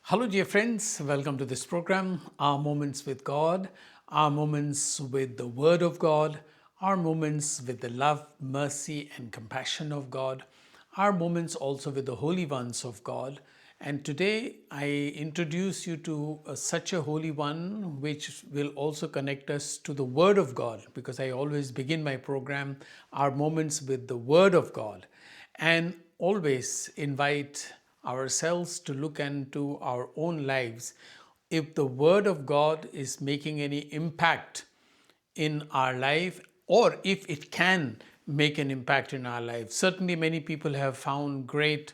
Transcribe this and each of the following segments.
Hello, dear friends. Welcome to this program, Our Moments with God, our moments with the Word of God, our moments with the love, mercy, and compassion of God, our moments also with the holy ones of God. And today I introduce you to such a holy one which will also connect us to the Word of God, because I always begin my program, Our Moments with the Word of God, and always invite ourselves to look into our own lives if the Word of God is making any impact in our life, or if it can make an impact in our life. Certainly, many people have found great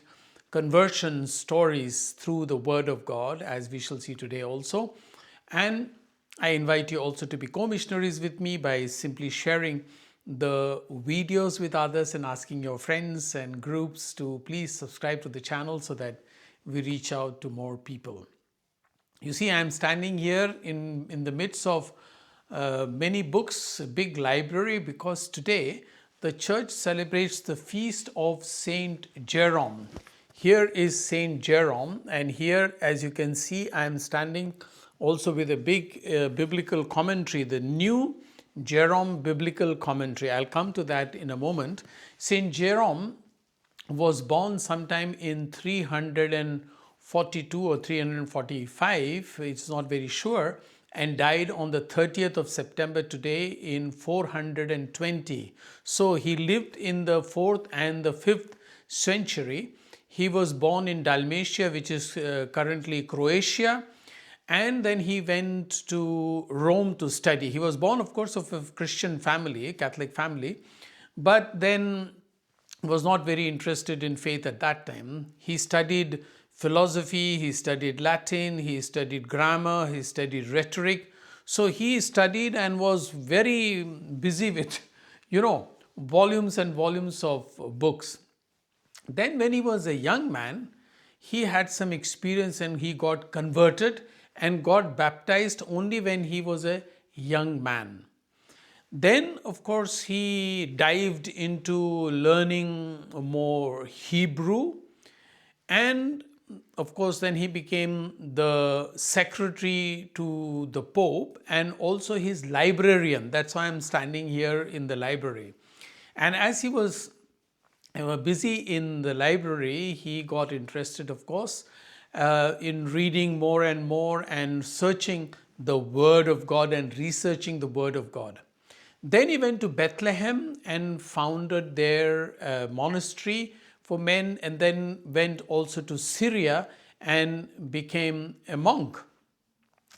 conversion stories through the Word of God, as we shall see today also. And I invite you also to be co missionaries with me by simply sharing the videos with others and asking your friends and groups to please subscribe to the channel so that we reach out to more people. You see, I am standing here in the midst of many books, a big library, because today the church celebrates the feast of Saint Jerome. Here is Saint Jerome, and here, as you can see, I am standing also with a big biblical commentary, the New Jerome Biblical Commentary. I'll come to that in a moment. Saint Jerome was born sometime in 342 or 345, it's not very sure, and died on the 30th of September today in 420. So he lived in the 4th and the 5th century. He was born in Dalmatia, which is currently Croatia, and then he went to Rome to study. He was born, of course, of a Christian family, Catholic family, but then was not very interested in faith at that time. He studied philosophy, he studied Latin, he studied grammar, he studied rhetoric. So he studied and was very busy with, volumes and volumes of books. Then, when he was a young man, he had some experience and he got converted and got baptized only when he was a young man. Then, of course, he dived into learning more Hebrew, and of course, then he became the secretary to the Pope and also his librarian. That's why I'm standing here in the library. And as he was busy in the library, he got interested, of course, in reading more and more and searching the Word of God and researching the Word of God. Then he went to Bethlehem and founded there a monastery for men, and then went also to Syria and became a monk.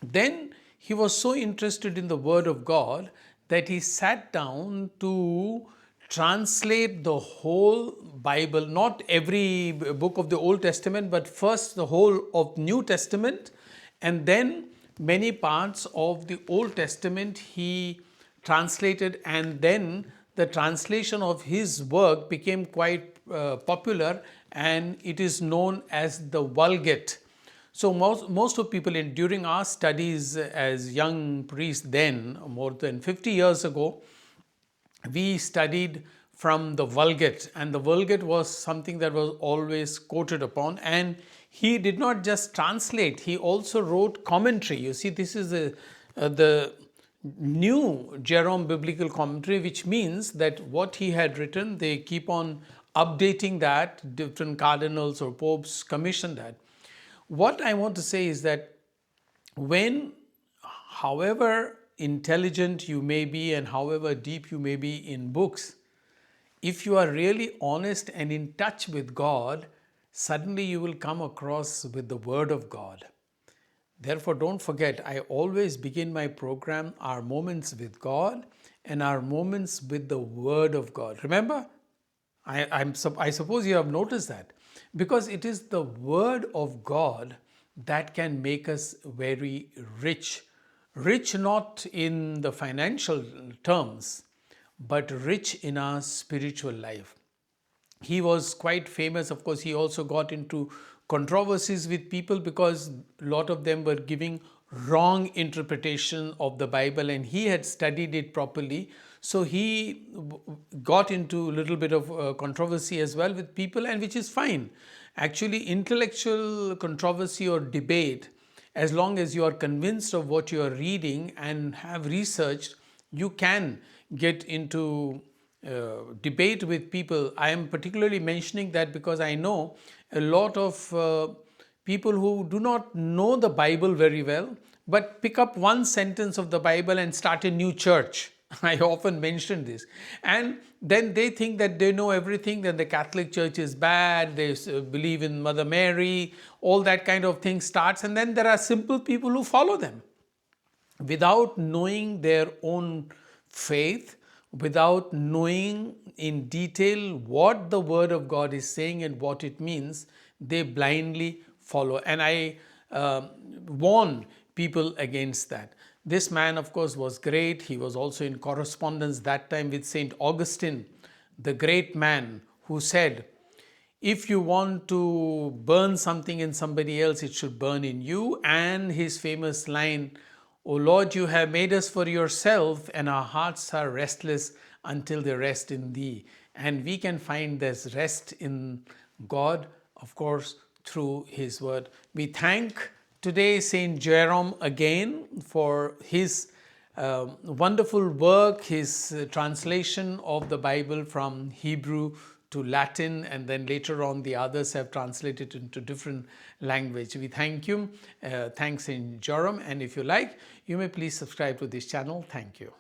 Then he was so interested in the Word of God that he sat down to translate the whole Bible, not every book of the Old Testament, but first the whole of New Testament, and then many parts of the Old Testament he translated, and then the translation of his work became quite popular, and it is known as the Vulgate. So most of people during our studies as young priests, then more than 50 years ago, we studied from the Vulgate, and the Vulgate was something that was always quoted upon. And he did not just translate; he also wrote commentary. You see, this is the New Jerome Biblical Commentary, which means that what he had written, they keep on updating that. Different cardinals or popes commission that. What I want to say is that when, however intelligent you may be and however deep you may be in books, if you are really honest and in touch with God, suddenly you will come across with the Word of God. Therefore, don't forget, I always begin my program, Our Moments with God and Our Moments with the Word of God. Remember, I suppose you have noticed that, because it is the Word of God that can make us very rich. Rich not in the financial terms, but rich in our spiritual life. He was quite famous. Of course, he also got into controversies with people because a lot of them were giving wrong interpretation of the Bible, and he had studied it properly. So he got into a little bit of controversy as well with people, and which is fine. Actually, intellectual controversy or debate, as long as you are convinced of what you are reading and have researched, you can get into debate with people. I am particularly mentioning that because I know a lot of people who do not know the Bible very well, but pick up one sentence of the Bible and start a new church. I often mention this. And then they think that they know everything, that the Catholic Church is bad, they believe in Mother Mary, all that kind of thing starts. And then there are simple people who follow them without knowing their own faith, without knowing in detail what the Word of God is saying and what it means. They blindly follow. And I warn people against that. This man, of course, was great. He was also in correspondence that time with St. Augustine, the great man who said, if you want to burn something in somebody else, it should burn in you. And his famous line, O Lord, you have made us for yourself, and our hearts are restless until they rest in thee. And we can find this rest in God, of course, through his word. We thank today Saint Jerome again for his wonderful work, his translation of the Bible from Hebrew to Latin, and then later on the others have translated into different language. We thank you. Thanks Saint Jerome, and if you like, you may please subscribe to this channel. Thank you.